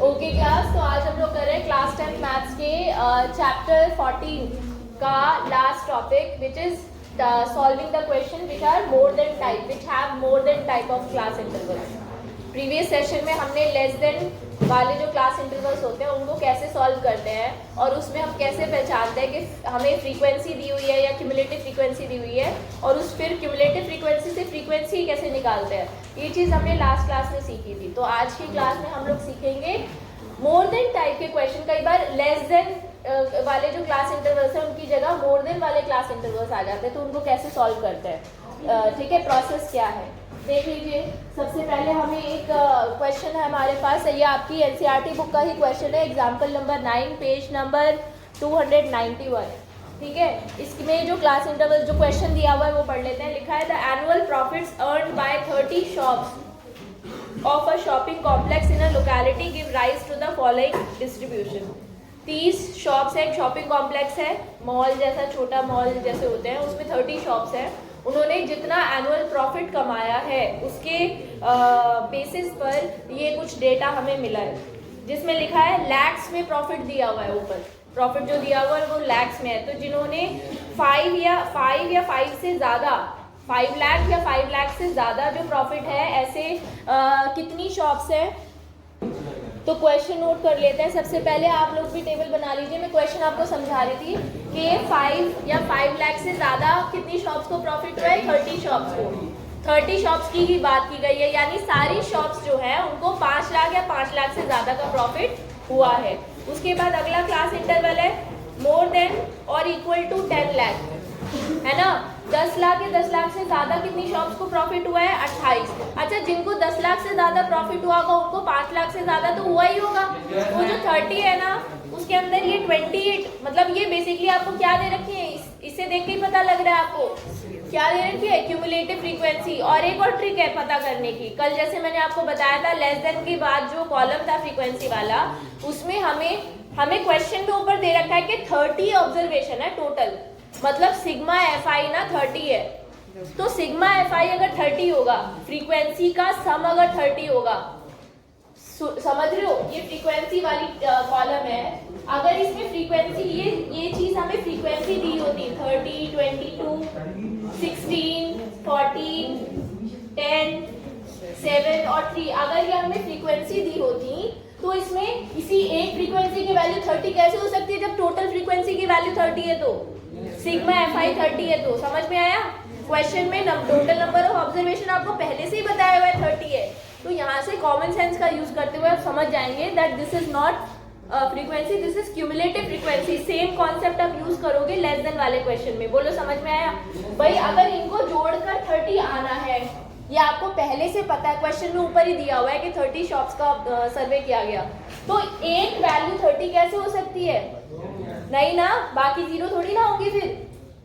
Okay class, तो आज हम लोग कर रहे हैं क्लास 10 मैथ्स के चैप्टर 14 का last topic which is solving the question which are more than type, which have more than type of class intervals. Previous session में हमने लेस देन वाले जो क्लास इंटरवल्स होते हैं उनको कैसे सॉल्व करते हैं और उसमें हम कैसे पहचानते हैं कि हमें फ्रीक्वेंसी दी हुई है या क्यूमुलेटिव फ्रीक्वेंसी दी हुई है और उस फिर क्यूमुलेटिव फ्रीक्वेंसी से फ्रीक्वेंसी कैसे निकालते हैं, ये चीज़ हमने लास्ट क्लास में सीखी थी। तो आज की क्लास में हम लोग सीखेंगे मोर देन टाइप के क्वेश्चन। कई बार लेस देन वाले जो क्लास इंटरवल्स हैं उनकी जगह मोर देन वाले क्लास इंटरवल्स आ जाते हैं, तो उनको कैसे सॉल्व करते हैं। ठीक है, प्रोसेस क्या है देख लीजिए। सबसे पहले हमें एक क्वेश्चन है हमारे पास, ये आपकी एनसीईआरटी बुक का ही क्वेश्चन है, एग्जाम्पल नंबर 9 पेज नंबर 291। ठीक है, इसमें जो क्लास इंटरवल जो क्वेश्चन दिया हुआ है वो पढ़ लेते हैं। लिखा है the annual profits earned by 30 shops of a shopping complex in a locality give rise to the following distribution. 30 shops है, एक शॉपिंग कॉम्प्लेक्स है, मॉल जैसा, छोटा मॉल जैसे होते हैं, उसमें 30 शॉप्स हैं। उन्होंने जितना एनुअल प्रॉफिट कमाया है उसके बेसिस पर ये कुछ डेटा हमें मिला है, जिसमें लिखा है लैक्स में प्रॉफिट दिया हुआ है। ऊपर प्रॉफिट जो दिया हुआ है वो लैक्स में है। तो जिन्होंने 5 या 5 से ज़्यादा 5 लाख या 5 लाख से ज़्यादा जो प्रॉफिट है, ऐसे कितनी शॉप्स हैं। तो क्वेश्चन नोट कर लेते हैं। सबसे पहले आप लोग भी टेबल बना लीजिए। मैं क्वेश्चन आपको समझा रही थी कि 5 या 5 लाख से ज़्यादा कितनी शॉप्स को प्रॉफिट हुआ है, 30 शॉप्स को। 30 शॉप्स की ही बात की गई है, यानी सारी शॉप्स जो है उनको 5 लाख या 5 लाख से ज़्यादा का प्रॉफिट हुआ है। उसके बाद अगला क्लास इंटरवल है मोर देन और इक्वल टू 10 लाख, है ना। 10 लाख या 10 लाख से ज्यादा कितनी शॉप्स को प्रॉफिट हुआ है, 28। अच्छा, जिनको 10 लाख से ज्यादा प्रॉफिट हुआ होगा उनको 5 लाख से ज्यादा तो हुआ ही होगा। वो जो 30 है ना, उसके अंदर ये 28, मतलब ये बेसिकली आपको क्या दे रखी है, इससे देख के ही पता लग रहा है आपको क्या दे रखी है, क्यूमुलेटिव फ्रीक्वेंसी। और एक और ट्रिक है पता करने की, कल जैसे मैंने आपको बताया था लेस देन के बाद जो कॉलम था फ्रीक्वेंसी वाला, उसमें हमें क्वेश्चन में ऊपर दे रखा है कि 30 ऑब्जर्वेशन है टोटल, मतलब सिग्मा एफ आई ना 30 है। तो सिग्मा एफ आई अगर 30 होगा, फ्रीक्वेंसी का सम अगर 30 होगा, समझ रहे हो, ये फ्रीक्वेंसी वाली कॉलम है। अगर इसमें फ्रीक्वेंसी ये चीज हमें फ्रीक्वेंसी दी होती 30, 22, 16, 14, 10, 7 और 3, अगर ये हमें फ्रीक्वेंसी दी होती तो इसमें किसी एक फ्रीक्वेंसी की वैल्यू 30 कैसे हो सकती है जब टोटल फ्रीक्वेंसी की वैल्यू 30 है। तो सिग्मा एफ आई 30 है। तो समझ में आया, क्वेश्चन में टोटल नंबर ऑफ ऑब्जर्वेशन आपको पहले से ही बताया हुआ है 30 है। तो यहाँ से कॉमन सेंस का यूज करते हुए आप समझ जाएंगे that this is not frequency, this is cumulative frequency. Same concept आप यूज करोगे लेस देन वाले क्वेश्चन में। बोलो समझ में आया भाई। अगर इनको जोड़कर 30 आना है, ये आपको पहले से पता है, क्वेश्चन में ऊपर ही दिया हुआ है कि 30 शॉप्स का सर्वे किया गया, तो एक वैल्यू 30 कैसे हो सकती है, नहीं ना, बाकी जीरो थोड़ी ना होंगी फिर।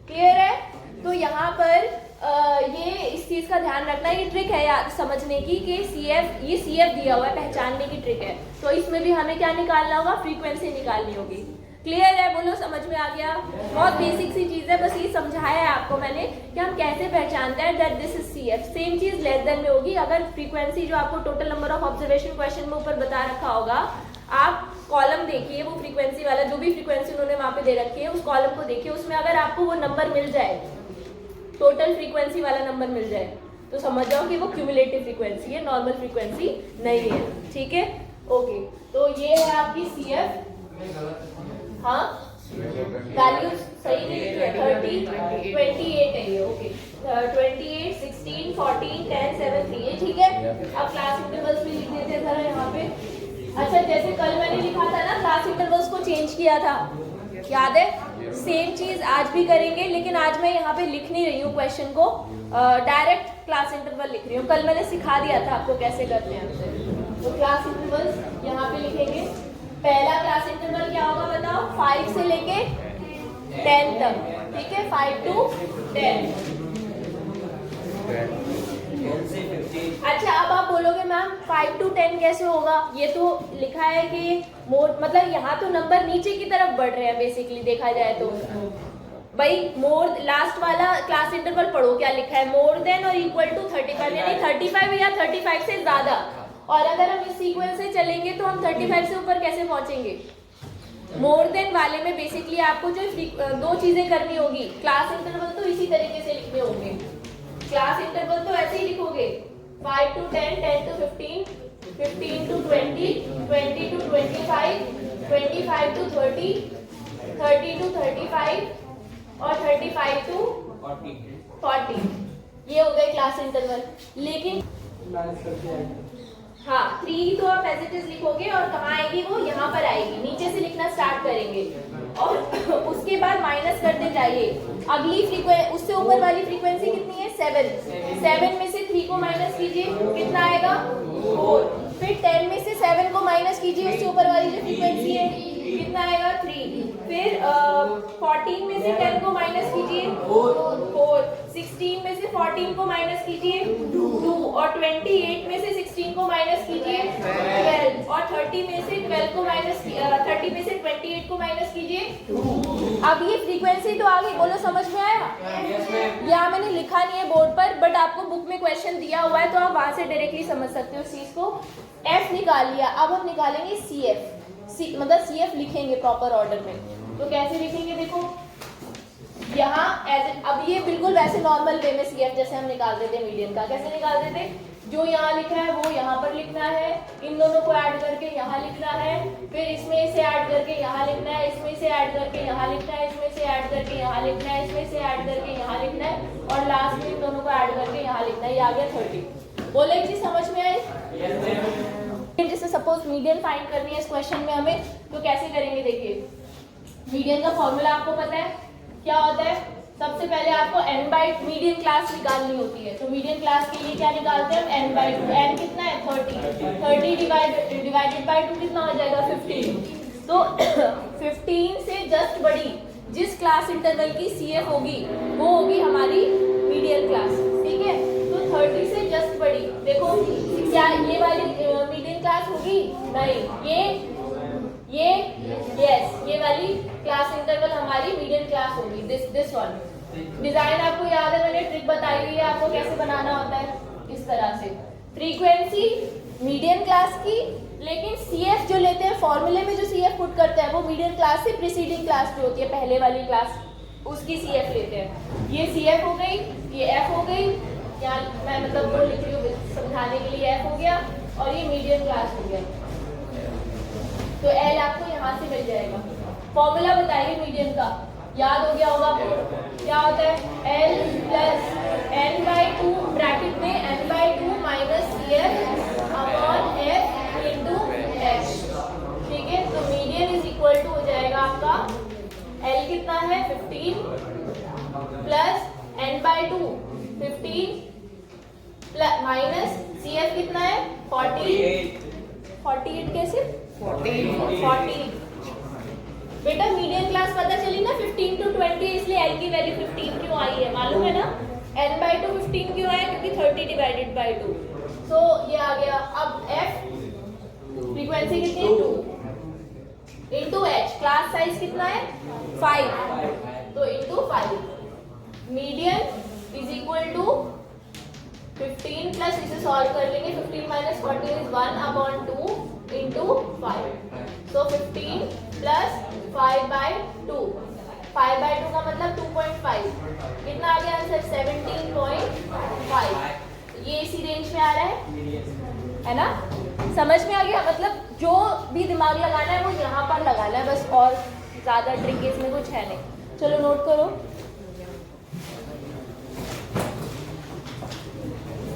क्लियर है। तो यहाँ पर ये इस चीज का ध्यान रखना, ये ट्रिक है याद समझने की कि CF, ये CF दिया हुआ है, पहचानने की ट्रिक है। तो इसमें भी हमें क्या निकालना होगा, फ्रीक्वेंसी निकालनी होगी। क्लियर है, बोलो समझ में आ गया। बहुत बेसिक सी चीज है, बस ये समझाया है आपको मैंने कि हम कैसे पहचानते हैं that this is CF। Same चीज लेस देन में होगी। अगर फ्रीक्वेंसी जो आपको total number of observation question में ऊपर बता रखा होगा, आप कॉलम देखिए, वो फ्रीक्वेंसी वाला जो भी फ्रीक्वेंसी उन्होंने वहां पे दे रखी है उस कॉलम को देखिए, उसमें अगर आपको वो नंबर मिल जाए, टोटल फ्रीक्वेंसी वाला नंबर मिल जाए, तो समझ जाओ कि वो क्यूमुलेटिव फ्रीक्वेंसी है, नॉर्मल फ्रीक्वेंसी नहीं है। ठीक है, ओके। तो ये है आपकी CF। हाँ, वैल्यू सही नहीं है, 30, 28 है ये। ओके, 28, 16, 14, 10, 7, 3 है। ठीक है, अब क्लास इंटरवल्स भी लिख देते हैं जरा यहाँ पे। अच्छा, जैसे कल मैंने लिखा था ना, क्लास इंटरवल्स को चेंज किया था, याद है। सेम चीज आज भी करेंगे, लेकिन आज मैं यहाँ पे लिख नहीं रही हूँ क्वेश्चन को, डायरेक्ट क्लास इंटरवल लिख रही हूँ। कल मैंने सिखा दिया था आपको कैसे करते हैं। तो क्लास इंटरवल्स यहाँ पे लिखेंगे। पहला क्लास इंटरवल क्या होगा बताओ, 5 से लेके 10 तक। ठीक है, 5 to 10। अच्छा, अब आप बोलोगे मैम 5 to 10 कैसे होगा, ये तो लिखा है कि मोर, मतलब यहाँ तो नंबर नीचे की तरफ बढ़ रहे हैं बेसिकली देखा जाए तो। भाई मोर, लास्ट वाला क्लास इंटरवल पढ़ो क्या लिखा है, मोर देन और इक्वल टू 35, यानी 35 या 35 से ज्यादा। और अगर हम इस सीक्वेंस से चलेंगे तो हम 35 से ऊपर कैसे पहुंचेंगे? मोर देन वाले में बेसिकली आपको जो दो चीजें करनी होगी, क्लास इंटरवल तो इसी तरीके से लिखने होंगे, क्लास इंटरवल तो ऐसे ही लिखोगे 5 to 10, 10 to 15, 15 to 20, 20 to 25, 25 to 30, 30 to 35 और 35 to 40। ये हो गए क्लास इंटरवल। लेकिन हाँ 3 तो आप एज इट इज लिखोगे और कहाँ आएगी वो? यहाँ पर आएगी, नीचे से लिखना स्टार्ट करेंगे और उसके बाद माइनस करते जाइए। अगली फ्रीक्वेंसी, उससे ऊपर वाली फ्रीक्वेंसी कितनी है? 7। 7 में से 3 को माइनस कीजिए, कितना आएगा? 4। फिर 10 में से 7 को माइनस कीजिए, उससे ऊपर वाली जो फ्रीक्वेंसी है कितना आएगा? 3। फिर 14 में से 10 को माइनस कीजिए, 4। 16 में से 14 को माइनस कीजिए, 2। और 28 में से 16 को माइनस कीजिए, 12। और 30 में से 12 को माइनस 30 में से 28 को माइनस कीजिए, 2। अब ये फ्रीक्वेंसी तो आ गई, बोलो समझ में आया? यहाँ मैंने लिखा नहीं है बोर्ड पर, बट आपको बुक में क्वेश्चन दिया हुआ है तो आप वहां से डायरेक्टली समझ सकते हो उस चीज को। एफ निकाल लिया, अब हम निकालेंगे सी एफ। मतलब सी एफ लिखेंगे प्रॉपर ऑर्डर में। तो कैसे लिखेंगे? देखो यहाँ अब ये बिल्कुल वैसे नॉर्मल वे में सी एफ जैसे हम निकालते थे मीडियन का। कैसे निकालते थे? जो यहाँ लिखा है वो यहाँ पर लिखना है, इन दोनों को ऐड करके यहाँ लिखना है, फिर इसमें से ऐड करके यहाँ लिखना है, इसमें से ऐड करके यहाँ लिखना है, इसमें से ऐड करके यहाँ लिखना है, इसमें से ऐड करके यहाँ लिखना है और लास्ट में इन दोनों को ऐड करके यहाँ लिखना है। ये आ गया 30। बोले एक चीज समझ में आई? जैसे सपोज मीडियन फाइंड करनी है इस क्वेश्चन में हमें, तो कैसे करेंगे? देखिए मीडियन का फॉर्मूला आपको पता है क्या होता है? सबसे पहले आपको n बाई मीडियन क्लास निकालनी होती है। तो मीडियन क्लास के लिए क्या निकालते हैं हम? n by 2। n कितना है? 30। 30 डिवाइडेड बाई 2 कितना हो जाएगा? 15। तो 15 से जस्ट बड़ी जिस क्लास इंटरवल की CF होगी वो होगी हमारी मीडियन क्लास, ठीक है? तो 30 से जस्ट बड़ी, देखो क्या ये वाली मीडियन क्लास होगी? नहीं, ये वाली क्लास इंटरवल हमारी मीडियन क्लास होगी, दिस वन। डिजाइन आपको याद है, मैंने ट्रिक बताई हुई है आपको कैसे बनाना होता है, इस तरह से। फ्रीक्वेंसी मीडियन क्लास की, लेकिन CF जो लेते हैं फॉर्मूले में, जो CF पुट करते हैं वो मीडियन क्लास से प्रीसीडिंग क्लास जो होती है पहले वाली क्लास, उसकी CF लेते हैं। ये CF हो गई, ये F हो गई, यहाँ मैं मतलब वो लिख रही हूँ समझाने के लिए, F हो गया और ये मीडियन क्लास हो गया। तो L आपको यहाँ से मिल जाएगा। फॉर्मूला बताइए मीडियन का, याद हो गया होगा आपको? क्या होता है? L प्लस n/2 ब्रैकेट में n/2 minus CF upon F into H, ठीक है? तो मीडियन इज इक्वल टू हो जाएगा आपका L कितना है? 15 प्लस n/2 15 माइनस CF कितना है? 48 कैसे? 40। बेटा मीडियन क्लास पता चली ना 15 to 20, इसलिए L की वैल्यू 15 क्यों आई है मालूम है ना? n/2 15 क्यों आया? क्योंकि 30 डिवाइडेड बाय 2। सो ये आ गया। अब F फ्रीक्वेंसी कितनी है? 2 इंटू H, क्लास साइज कितना है? 5, तो into 5। Median is equal to 15 plus, इसे सॉल्व कर लेंगे, 15 minus 40 is 1/2 into 5। So 15 plus 5/2, 5/2 का मतलब 2.5, कितना आ गया आंसर? 17.5। ये इसी रेंज में आ रहा है ना? समझ में आ गया? मतलब जो भी दिमाग लगाना है वो यहाँ पर लगाना है बस, और ज़्यादा ट्रिक इसमें कुछ है नहीं। चलो नोट करो।